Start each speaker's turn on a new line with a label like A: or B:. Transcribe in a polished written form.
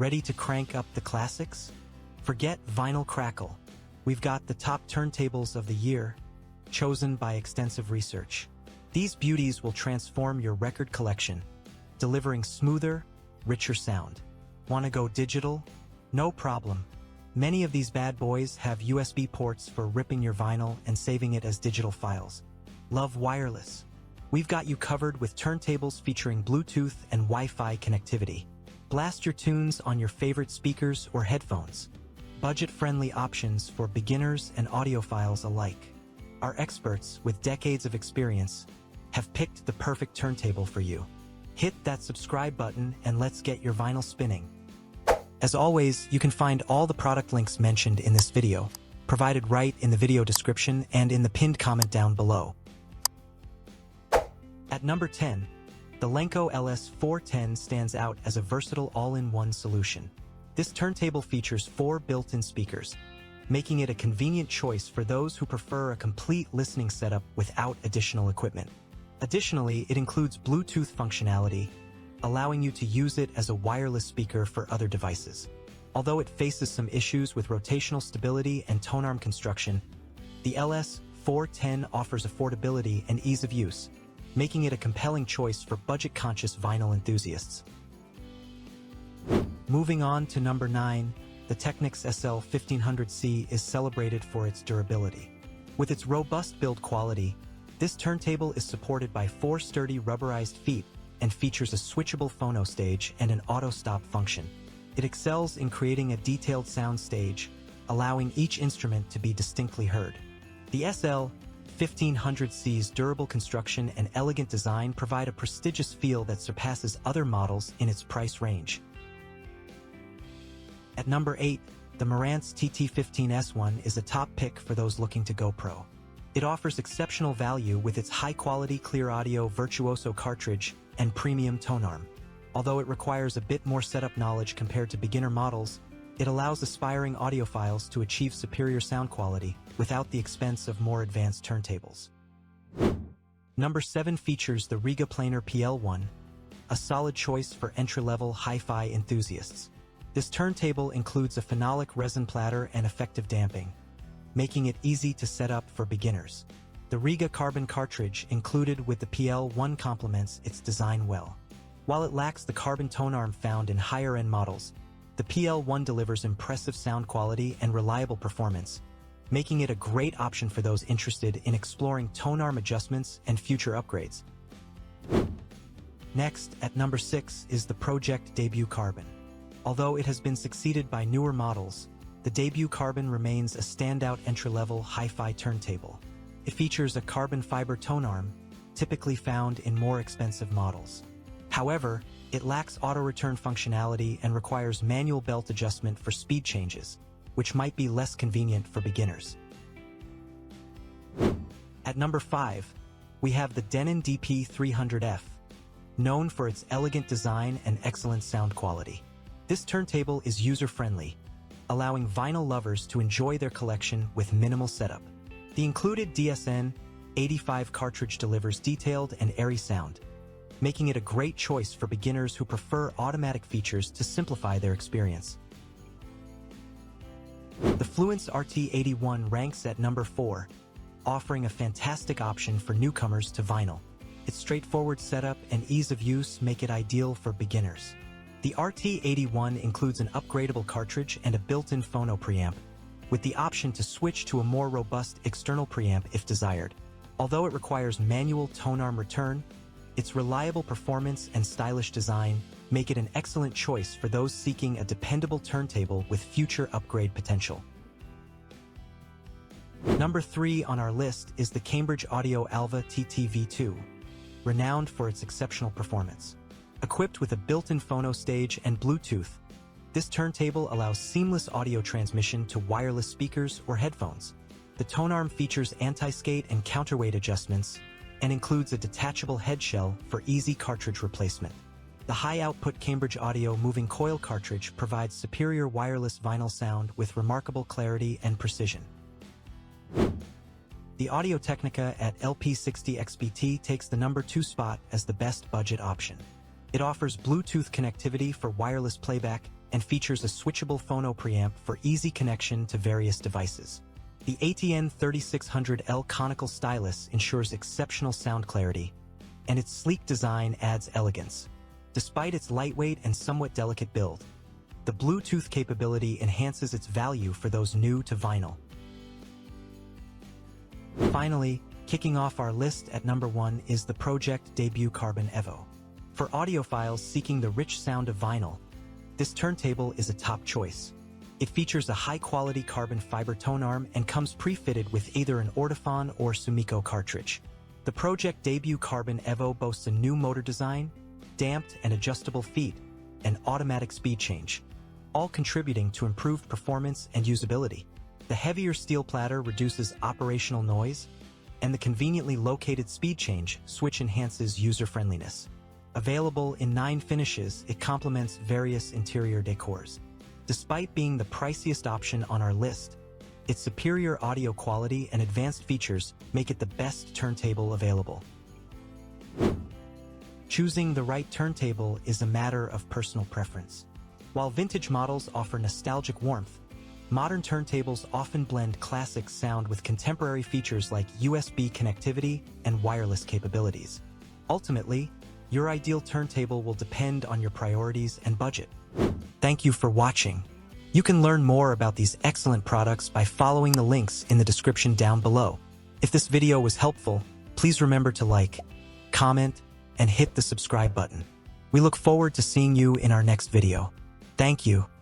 A: Ready to crank up the classics? Forget vinyl crackle. We've got the top turntables of the year, chosen by extensive research. These beauties will transform your record collection, delivering smoother, richer sound. Want to go digital? No problem. Many of these bad boys have USB ports for ripping your vinyl and saving it as digital files. Love wireless? We've got you covered with turntables featuring Bluetooth and Wi-Fi connectivity. Blast your tunes on your favorite speakers or headphones. Budget-friendly options for beginners and audiophiles alike. Our experts, with decades of experience, have picked the perfect turntable for you. Hit that subscribe button and let's get your vinyl spinning. As always, you can find all the product links mentioned in this video, provided right in the video description and in the pinned comment down below. At number 10, the Lenco LS-410 stands out as a versatile all-in-one solution. This turntable features 4 built-in speakers, making it a convenient choice for those who prefer a complete listening setup without additional equipment. Additionally, it includes Bluetooth functionality, allowing you to use it as a wireless speaker for other devices. Although it faces some issues with rotational stability and tone arm construction, the LS-410 offers affordability and ease of use, making it a compelling choice for budget-conscious vinyl enthusiasts. Moving on to number 9, the Technic SL 1500C is celebrated for its durability. With its robust build quality, this turntable is supported by 4 sturdy rubberized feet and features a switchable phono stage and an auto-stop function. It excels in creating a detailed sound stage, allowing each instrument to be distinctly heard. The SL 1500C's durable construction and elegant design provide a prestigious feel that surpasses other models in its price range. At number 8, the Morance TT15S1 is a top pick for those looking to go pro. It offers exceptional value with its high-quality clear audio virtuoso cartridge and premium tone arm. Although it requires a bit more setup knowledge compared to beginner models, it allows aspiring audiophiles to achieve superior sound quality without the expense of more advanced turntables. Number 7 features the Rial Planer PL1, a solid choice for entry-level hi-fi enthusiasts. This turntable includes a phenolic resin platter and effective damping, making it easy to set up for beginners. The Riga carbon cartridge included with the PL1 complements its design well. While it lacks the carbon tone arm found in higher-end models, the PL1 delivers impressive sound quality and reliable performance, making it a great option for those interested in exploring tone arm adjustments and future upgrades. Next, at number 6, is the Project Debut Carbon. Although it has been succeeded by newer models, the Debut Carbon remains a standout entry-level hi-fi turntable. It features a carbon fiber tone arm, typically found in more expensive models. However, it lacks auto-return functionality and requires manual belt adjustment for speed changes, which might be less convenient for beginners. At number 5, we have the Denim DP300F, known for its elegant design and excellent sound quality. This turntable is user-friendly, allowing vinyl lovers to enjoy their collection with minimal setup. The included DSN-85 cartridge delivers detailed and airy sound, making it a great choice for beginners who prefer automatic features to simplify their experience. The Fluence RT81 ranks at number 4, offering a fantastic option for newcomers to vinyl. Its straightforward setup and ease of use make it ideal for beginners. The RT81 includes an upgradable cartridge and a built-in phono preamp, with the option to switch to a more robust external preamp if desired. Although it requires manual tone arm return, its reliable performance and stylish design make it an excellent choice for those seeking a dependable turntable with future upgrade potential. Number 3 on our list is the Cambridge Audio Alva TTV2, renowned for its exceptional performance. Equipped with a built-in phono stage and Bluetooth, this turntable allows seamless audio transmission to wireless speakers or headphones. The tone arm features anti-skate and counterweight adjustments and includes a detachable head shell for easy cartridge replacement. The high-output Cambridge Audio moving coil cartridge provides superior wireless vinyl sound with remarkable clarity and precision. The AudioTechnica at LP60XPT takes the number 2 spot as the best budget option. It offers Bluetooth connectivity for wireless playback and features a switchable phono preamp for easy connection to various devices. The ATN 3600L conical stylus ensures exceptional sound clarity, and its sleek design adds elegance. Despite its lightweight and somewhat delicate build, the Bluetooth capability enhances its value for those new to vinyl. Finally, kicking off our list at number 1 is the Project Debut Carbon Evo. For audiophiles seeking the rich sound of vinyl, this turntable is a top choice. It features a high-quality carbon fiber tone arm and comes pre-fitted with either an Audiophile or Sumiko cartridge. The Project Debut Carbon Evo boasts a new motor design, damped and adjustable feet, and automatic speed change, all contributing to improved performance and usability. The heavier steel platter reduces operational noise, and the conveniently located speed change switch enhances user-friendliness. Available in 9 finishes, it complements various interior decors. Despite being the priciest option on our list, its superior audio quality and advanced features make it the best turntable available. Choosing the right turntable is a matter of personal preference. While vintage models offer nostalgic warmth, modern turntables often blend classic sound with contemporary features like USB connectivity and wireless capabilities. Ultimately, your ideal turntable will depend on your priorities and budget. Thank you for watching. You can learn more about these excellent products by following the links in the description down below. If this video was helpful, please remember to like, comment, and hit the subscribe button. We look forward to seeing you in our next video. Thank you.